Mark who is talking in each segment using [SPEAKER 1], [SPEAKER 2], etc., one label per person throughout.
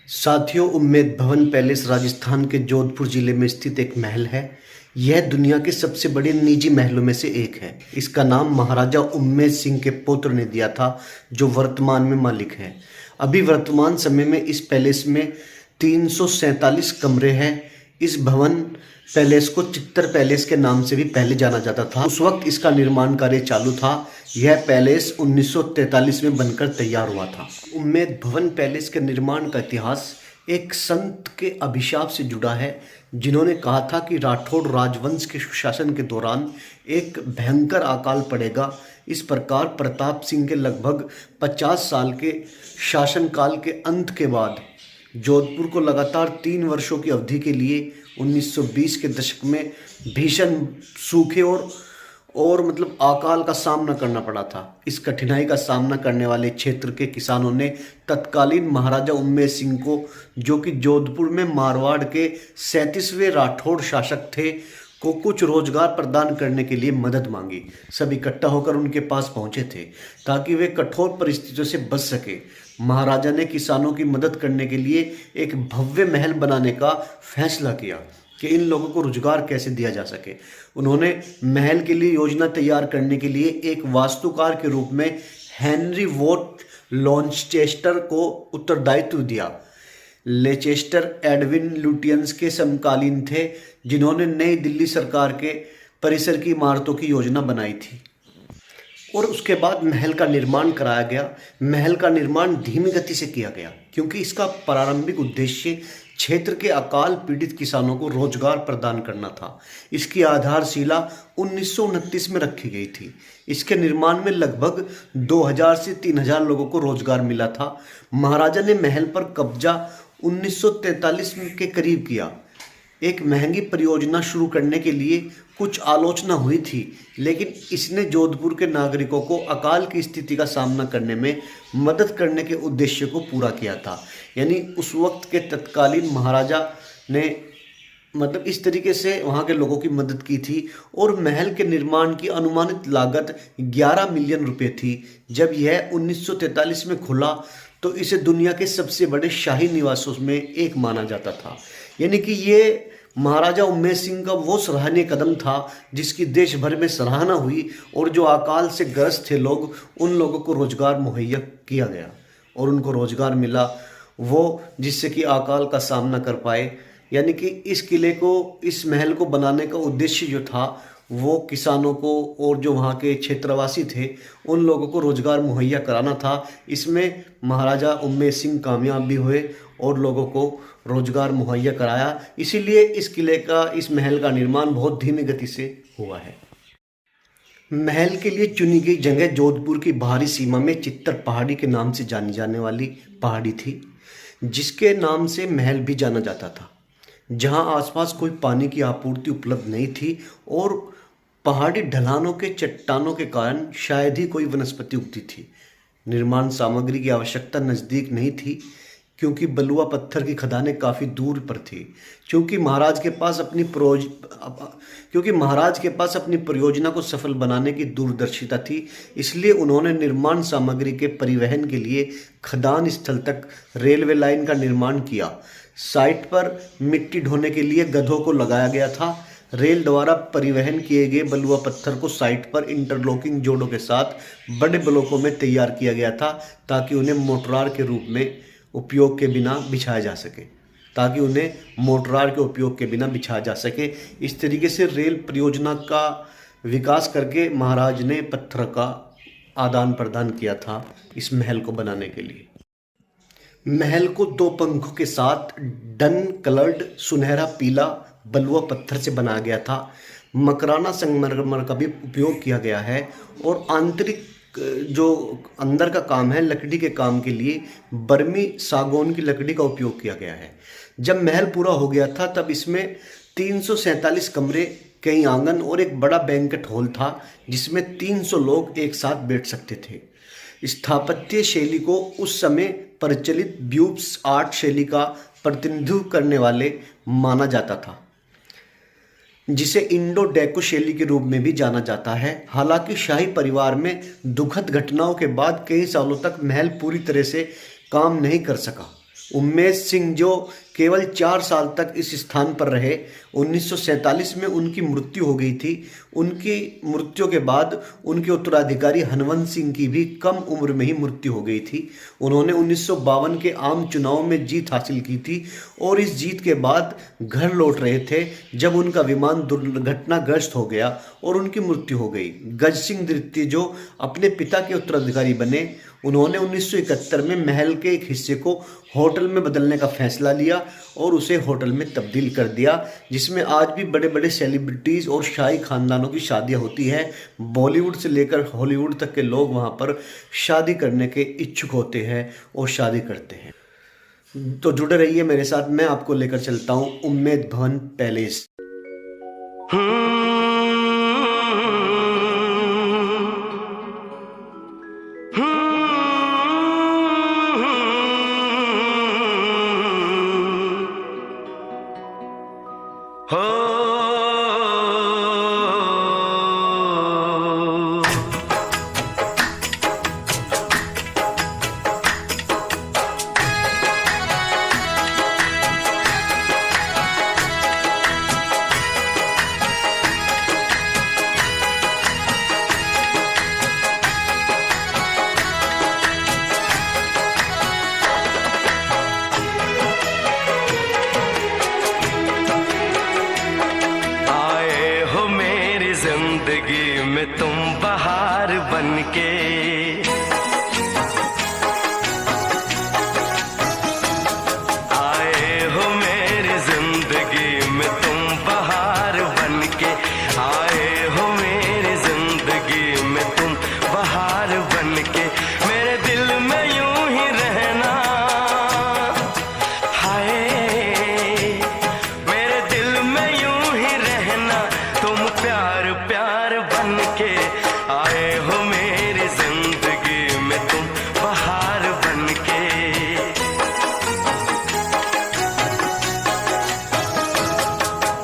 [SPEAKER 1] साथियों, उम्मेद भवन पैलेस राजस्थान के जोधपुर जिले में स्थित एक महल है। यह दुनिया के सबसे बड़े निजी महलों में से एक है। इसका नाम महाराजा उम्मेद सिंह के पुत्र ने दिया था, जो वर्तमान में मालिक हैं। अभी वर्तमान समय में इस पैलेस में 347 कमरे हैं। इस भवन पैलेस को चित्तर पैलेस के नाम से भी पहले जाना जाता था। उस वक्त इसका निर्माण कार्य चालू था। यह पैलेस 1943 में बनकर तैयार हुआ था। उम्मेद भवन पैलेस के निर्माण का इतिहास एक संत के अभिशाप से जुड़ा है, जिन्होंने कहा था कि राठौड़ राजवंश के शासन के दौरान एक भयंकर अकाल पड़ेगा। इस प्रकार प्रताप सिंह के लगभग 50 साल के शासनकाल के अंत के बाद जोधपुर को लगातार 3 वर्षों की अवधि के लिए 1920 के दशक में भीषण सूखे और अकाल का सामना करना पड़ा था। इस कठिनाई का सामना करने वाले क्षेत्र के किसानों ने तत्कालीन महाराजा उम्मेद सिंह को, जो कि जोधपुर में मारवाड़ के 37वें राठौड़ शासक थे, को कुछ रोजगार प्रदान करने के लिए मदद मांगी। सब इकट्ठा होकर उनके पास पहुंचे थे ताकि वे कठोर परिस्थितियों से बच सके। महाराजा ने किसानों की मदद करने के लिए एक भव्य महल बनाने का फैसला किया कि इन लोगों को रोजगार कैसे दिया जा सके। उन्होंने महल के लिए योजना तैयार करने के लिए एक वास्तुकार के रूप में हेनरी वॉट लॉन्चेस्टर को उत्तरदायित्व दिया। लेचेस्टर एडविन लुटियंस के समकालीन थे, जिन्होंने नई दिल्ली सरकार के परिसर की इमारतों की योजना बनाई थी। और उसके बाद महल का निर्माण कराया गया। महल का निर्माण धीमी गति से किया गया, क्योंकि इसका प्रारंभिक उद्देश्य क्षेत्र के अकाल पीड़ित किसानों को रोजगार प्रदान करना था। इसकी आधारशिला 1929 में रखी गई थी। इसके निर्माण में लगभग 2000 से 3000 लोगों को रोजगार मिला था। महाराजा ने महल पर कब्जा 1943 के करीब किया। एक महंगी परियोजना शुरू करने के लिए कुछ आलोचना हुई थी, लेकिन इसने जोधपुर के नागरिकों को अकाल की स्थिति का सामना करने में मदद करने के उद्देश्य को पूरा किया था। यानी उस वक्त के तत्कालीन महाराजा ने इस तरीके से वहाँ के लोगों की मदद की थी। और महल के निर्माण की अनुमानित लागत 11 मिलियन रुपए थी। जब यह 1943 में खुला तो इसे दुनिया के सबसे बड़े शाही निवासों में एक माना जाता था। यानी कि ये महाराजा उम्मेद सिंह का वो सराहनीय कदम था जिसकी देश भर में सराहना हुई, और जो अकाल से ग्रस्त थे लोग, उन लोगों को रोजगार मुहैया किया गया और उनको रोजगार मिला, वो जिससे कि अकाल का सामना कर पाए। यानी कि इस किले को, इस महल को बनाने का उद्देश्य जो था वो किसानों को और जो वहाँ के क्षेत्रवासी थे उन लोगों को रोजगार मुहैया कराना था। इसमें महाराजा उम्मेद सिंह कामयाब भी हुए और लोगों को रोजगार मुहैया कराया। इसीलिए इस किले का, इस महल का निर्माण बहुत धीमी गति से हुआ है। महल के लिए चुनी गई जगह जोधपुर की बाहरी सीमा में चित्तर पहाड़ी के नाम से जानी जाने वाली पहाड़ी थी, जिसके नाम से महल भी जाना जाता था, जहां आसपास कोई पानी की आपूर्ति उपलब्ध नहीं थी और पहाड़ी ढलानों के चट्टानों के कारण शायद ही कोई वनस्पति उगती थी। निर्माण सामग्री की आवश्यकता नज़दीक नहीं थी, क्योंकि बलुआ पत्थर की खदानें काफ़ी दूर पर थी। क्योंकि महाराज के पास अपनी परियोजना को सफल बनाने की दूरदर्शिता थी, इसलिए उन्होंने निर्माण सामग्री के परिवहन के लिए खदान स्थल तक रेलवे लाइन का निर्माण किया। साइट पर मिट्टी ढोने के लिए गधों को लगाया गया था। रेल द्वारा परिवहन किए गए बलुआ पत्थर को साइट पर इंटरलॉकिंग जोड़ों के साथ बड़े ब्लॉकों में तैयार किया गया था, ताकि उन्हें मोटरार के उपयोग के बिना बिछाया जा सके। इस तरीके से रेल परियोजना का विकास करके महाराज ने पत्थर का आदान प्रदान किया था इस महल को बनाने के लिए। महल को 2 पंखों के साथ डन कलर्ड सुनहरा पीला बलुआ पत्थर से बनाया गया था। मकराना संगमरमर का भी उपयोग किया गया है और आंतरिक जो अंदर का काम है, लकड़ी के काम के लिए बर्मी सागौन की लकड़ी का उपयोग किया गया है। जब महल पूरा हो गया था तब इसमें 347 कमरे, कई आंगन और एक बड़ा बैंकेट हॉल था, जिसमें 300 लोग एक साथ बैठ सकते थे। स्थापत्य शैली को उस समय प्रचलित ब्यूप्स आर्ट शैली का प्रतिनिधित्व करने वाले माना जाता था, जिसे इंडो डेको शैली के रूप में भी जाना जाता है। हालांकि शाही परिवार में दुखद घटनाओं के बाद कई सालों तक महल पूरी तरह से काम नहीं कर सका उम्मेद सिंह जो केवल 4 साल तक इस स्थान पर रहे, 1947 में उनकी मृत्यु हो गई थी। उनकी मृत्यु के बाद उनके उत्तराधिकारी हनवंत सिंह की भी कम उम्र में ही मृत्यु हो गई थी। उन्होंने 1952 के आम चुनाव में जीत हासिल की थी और इस जीत के बाद घर लौट रहे थे जब उनका विमान दुर्घटनाग्रस्त हो गया और उनकी मृत्यु हो गई। गज सिंह द्वितीय जो अपने पिता के उत्तराधिकारी बने, उन्होंने 1971 में महल के एक हिस्से को होटल में बदलने का फैसला लिया और उसे होटल में तब्दील कर दिया, जिसमें आज भी बड़े बड़े सेलिब्रिटीज़ और शाही खानदानों की शादियां होती हैं। बॉलीवुड से लेकर हॉलीवुड तक के लोग वहां पर शादी करने के इच्छुक होते हैं और शादी करते हैं। तो जुड़े रहिए मेरे साथ, मैं आपको लेकर चलता हूं उम्मेद भवन पैलेस।
[SPEAKER 2] जिंदगी में तुम बहार बनके, आए हो मेरी जिंदगी में तुम बहार बनके, आए हो मेरी जिंदगी में तुम बहार बनके, मेरे दिल में यूं ही रहना, हाय मेरे दिल में यूं ही रहना, तुम प्यार प्यार बनके, आए हो मेरी जिंदगी में तुम बहार बनके।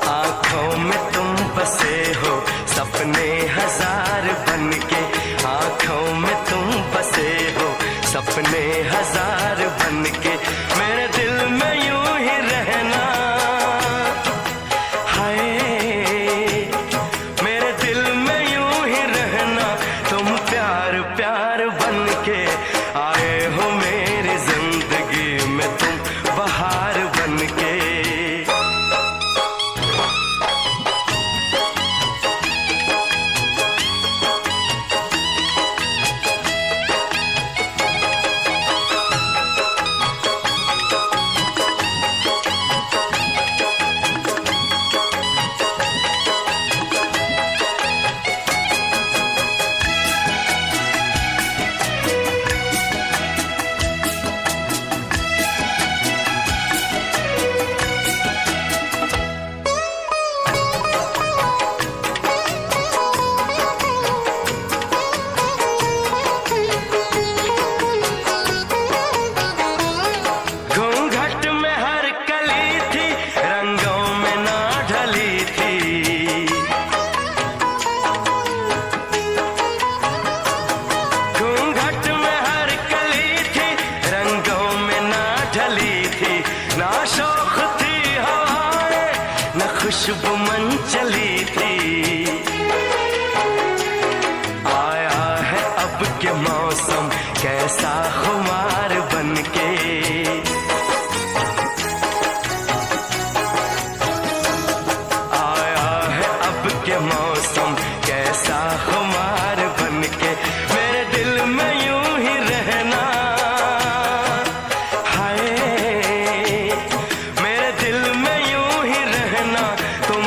[SPEAKER 2] आंखों में तुम बसे हो सपने हजार बनके, आंखों में तुम बसे हो सपने हजार बनके, मेरे दिल में यूं ही रहना, हाय मेरे दिल में यूं ही रहना, तुम प्यार प्यार बनके, आए हो मेरी जिंदगी में तुम बहार बनके। घूंघट में हर कली थी, रंगों में ना ढली थी, घूंघट में हर कली थी, रंगों में ना ढली थी, ना शौक थी हवाएं न खुशबू मन चली थी, आया है अब के मौसम कैसा खुमार बनके, आया है अब के मौसम कैसा खुमार बनके, मेरे दिल में यूं ही रहना, हाय मेरे दिल में यूं ही रहना, तुम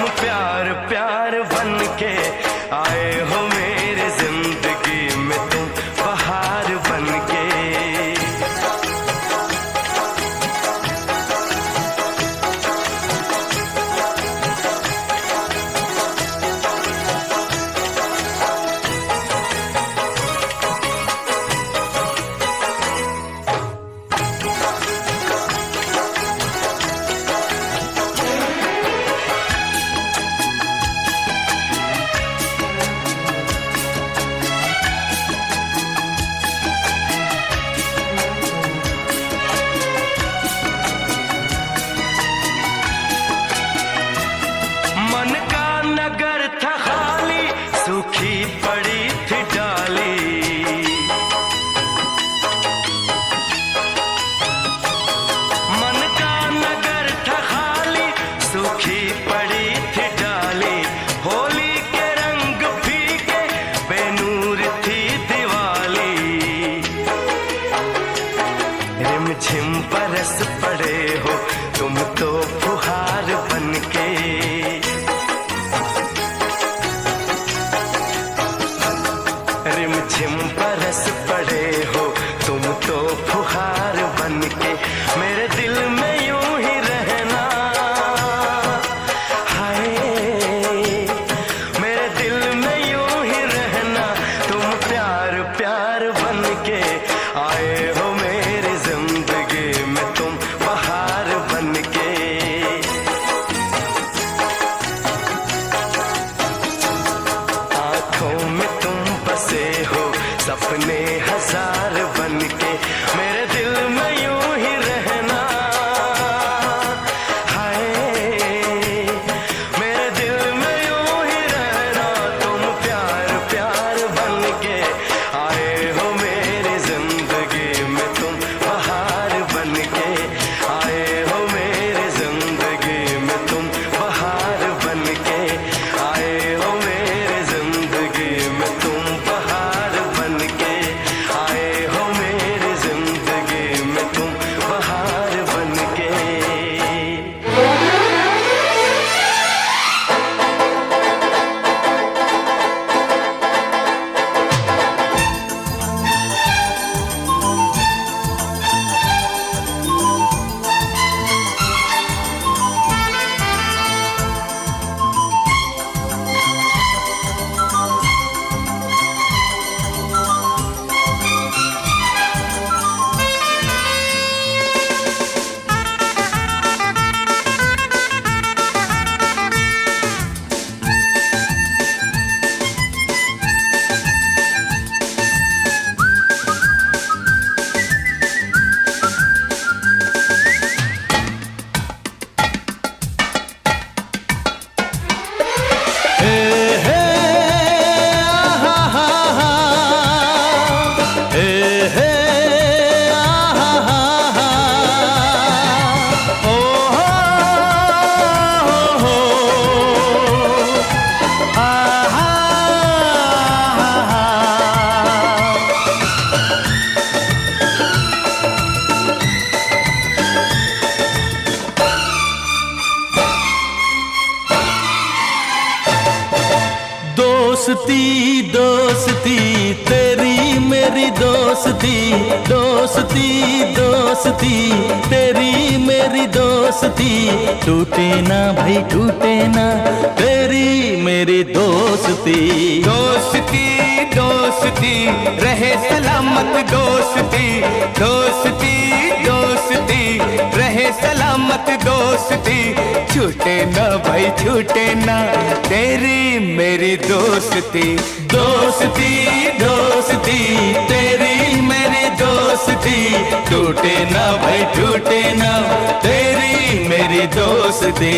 [SPEAKER 2] रिमझिम बरस पड़े हो तुम तो फुहार बनके। रिमझिम बरस पड़े हो तुम तो फुहार बनके, मेरे दिल में यूं ही रहना। हाय मेरे दिल में यूं ही रहना, तुम प्यार प्यार बनके आए हो मेरी जिंदगी में, तुम बहार बनके। आंखों में तुम बसे हो सपने हजार बनके, मेरे दिल में यूं ही रहना। हाय मेरे दिल में यूं ही रहना, तुम प्यार प्यार बनके आए हो मेरी जिंदगी में, तुम बहार बनके आए हो मेरी जिंदगी में, तुम बहार बनके आए हो मेरी जिंदगी में, तुम बहार बनके आए हो मेरी जिंदगी में, तुम बहार बनके।
[SPEAKER 3] दोस्ती दोस्ती तेरी मेरी दोस्ती, दोस्ती दोस्ती तेरी मेरी दोस्ती, टूटे ना भाई टूटे ना तेरी मेरी दोस्ती।
[SPEAKER 4] दोस्ती दोस्ती रहे सलामत दोस्ती, दोस्ती दोस्ती रहे सलामत दोस्ती, छूटे ना भाई छूटे ना तेरी मेरी दोस्ती।
[SPEAKER 3] दोस्ती दोस्ती तेरी मेरी दोस्ती, टूटे ना भाई टूटे ना तेरी मेरी दोस्ती।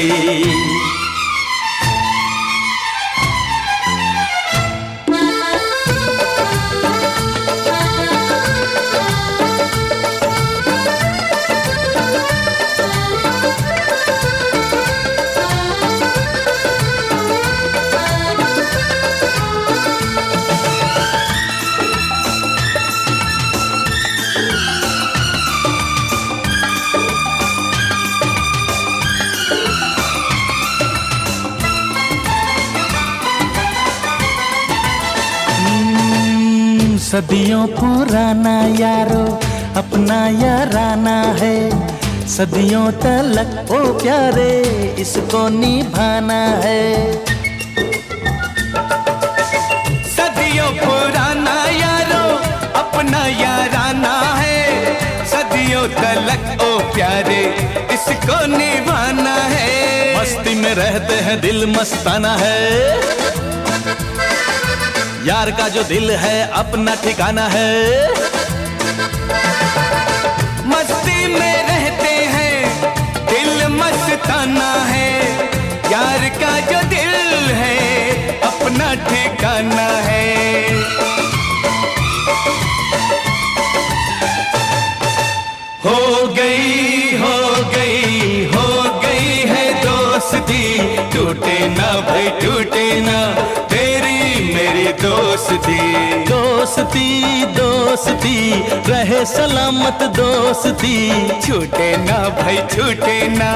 [SPEAKER 3] सदियों पुराना यारो अपना याराना है, सदियों तलक ओ प्यारे इसको निभाना है।
[SPEAKER 4] सदियों पुराना यारो अपना याराना है, सदियों तलक ओ प्यारे इसको निभाना है।
[SPEAKER 3] मस्ती में रहते हैं दिल मस्ताना है, यार का जो दिल है अपना ठिकाना है।
[SPEAKER 4] मस्ती में रहते हैं दिल मस्ताना है, यार का जो दिल है अपना ठिकाना है।
[SPEAKER 3] हो गई हो गई हो गई है दोस्ती, टूटे ना भाई टूटे ना तेरी मेरी दोस्ती। दोस्ती दोस्ती रहे सलामत दोस्ती।
[SPEAKER 4] छूटे ना भाई छूटे ना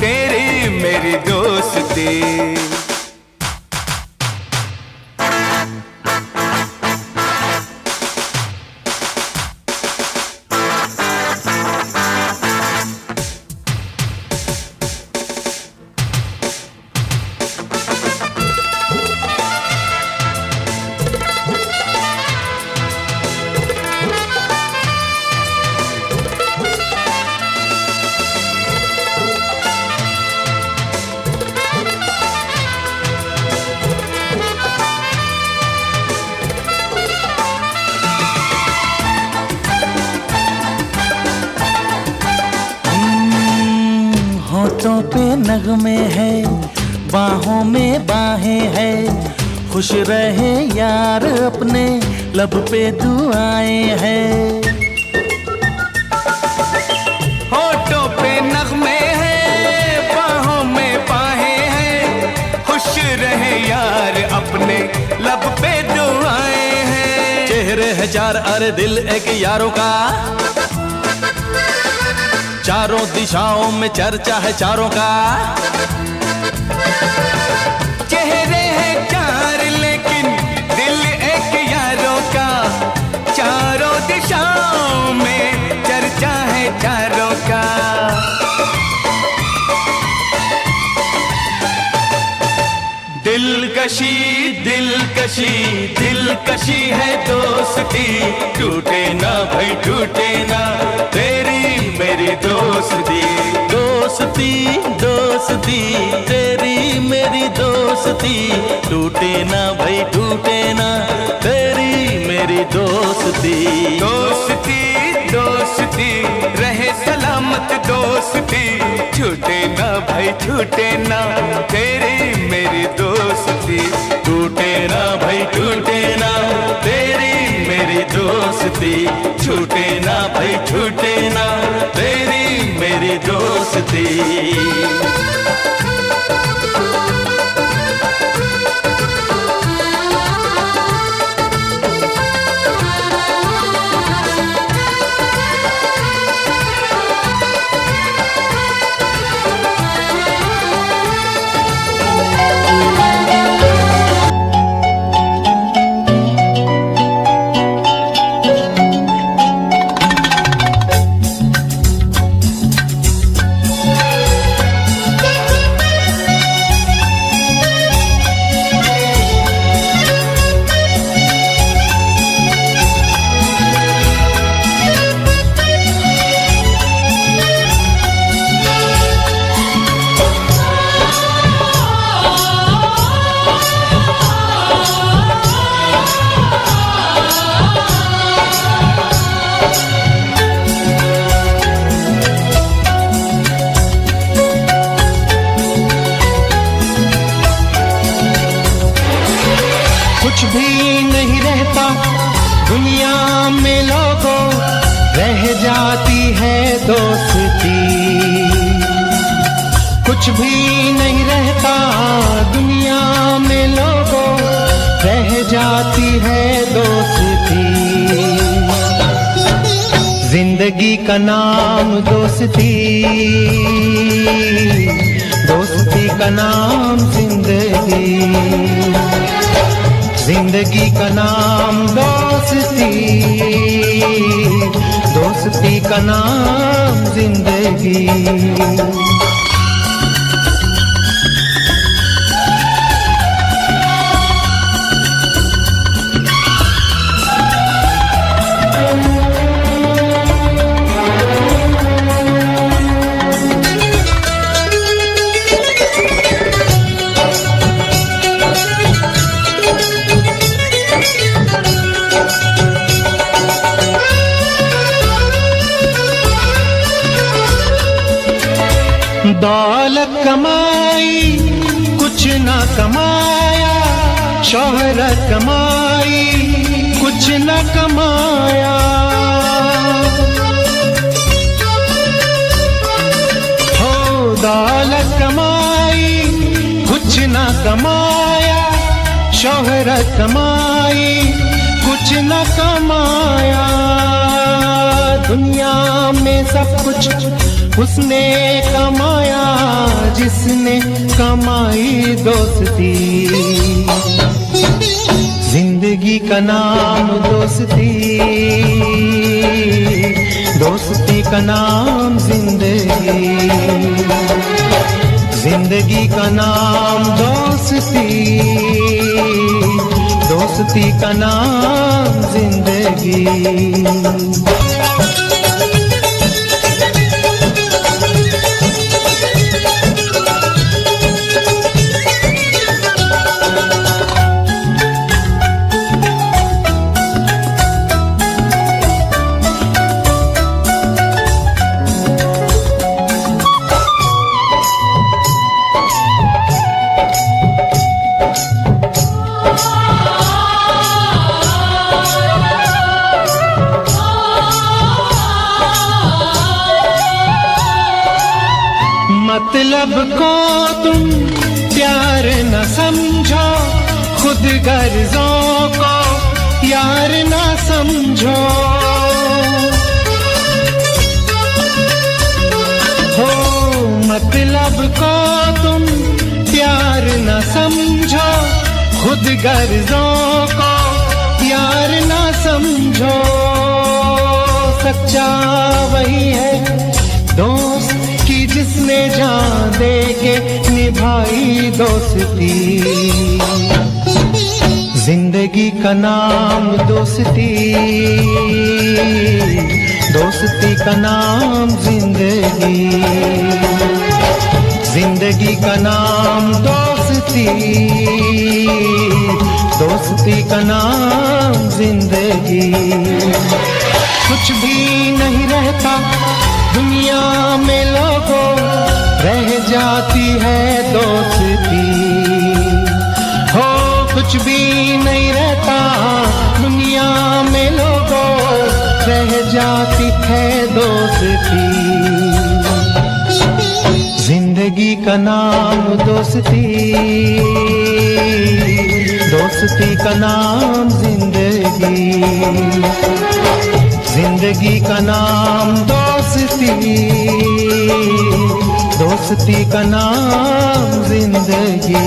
[SPEAKER 4] तेरी मेरी दोस्ती।
[SPEAKER 3] होठों पे नगमे है, बाहों में बाहें है, खुश रहे यार अपने लब पे दुआएं हैं।
[SPEAKER 4] होठों पे नगमे हैं, बाहों में बाहें हैं, खुश रहे यार अपने लब पे दुआएं हैं।
[SPEAKER 3] चेहरे है चार अरे दिल एक यारों का, चारों दिशाओं में चर्चा है चारों का।
[SPEAKER 4] चेहरे हैं चार लेकिन दिल एक यारों का, चारों दिशाओं में चर्चा है चारों का। दिलकशी दिलकशी दिलकशी है दोस्ती, टूटे ना भाई टूटे ना तेरी मेरी दोस्ती।
[SPEAKER 3] दोस्ती दोस्ती तेरी मेरी दोस्ती, टूटे ना भाई टूटे ना तेरी मेरी दोस्ती।
[SPEAKER 4] दोस्ती दोस्ती रहे सलामत दोस्ती, छूटे ना भाई छूटे ना तेरी मेरी दोस्ती।
[SPEAKER 3] टूटे ना भाई टूटे ना तेरी मेरी दोस्ती, छूटे ना भाई छूटे ना तेरी मेरी दोस्ती।
[SPEAKER 5] कुछ भी नहीं रहता दुनिया में लोगों, रह जाती है दोस्ती। कुछ भी नहीं रहता दुनिया में लोगों, रह जाती है दोस्ती। जिंदगी का नाम दोस्ती, दोस्ती का नाम जिंदगी। जिंदगी का नाम दोस्ती, दोस्ती का नाम जिंदगी। दौलत कमाई कुछ ना कमाया, शोहरत कमाई कुछ न कमाया। हो दौलत कमाई कुछ न कमाया, शोहरत कमाई कुछ कुछ न कमाया, दुनिया में सब कुछ उसने कमाया, जिसने कमाई दोस्ती। जिंदगी का नाम दोस्ती, दोस्ती का नाम जिंदगी, जिंदगी का नाम दोस्ती, दोस्ती का नाम जिंदगी। मतलब को तुम प्यार न समझो, खुद गर्जों को यार न समझो। हो मतलब को तुम प्यार न समझो, खुद गर्जों को यार न समझो। सच्चा वही है दोस्त कि जिसने जान दे के निभाई दोस्ती। जिंदगी का नाम दोस्ती, दोस्ती का नाम जिंदगी, जिंदगी का नाम दोस्ती, दोस्ती का नाम जिंदगी। कुछ भी नहीं रहता दुनिया में लोगों, रह जाती है दोस्ती। हो कुछ भी नहीं रहता दुनिया में लोगों, रह जाती है दोस्ती। जिंदगी का नाम दोस्ती, दोस्ती का नाम जिंदगी, जिंदगी का नाम दोस्ती, दोस्ती का नाम जिंदगी।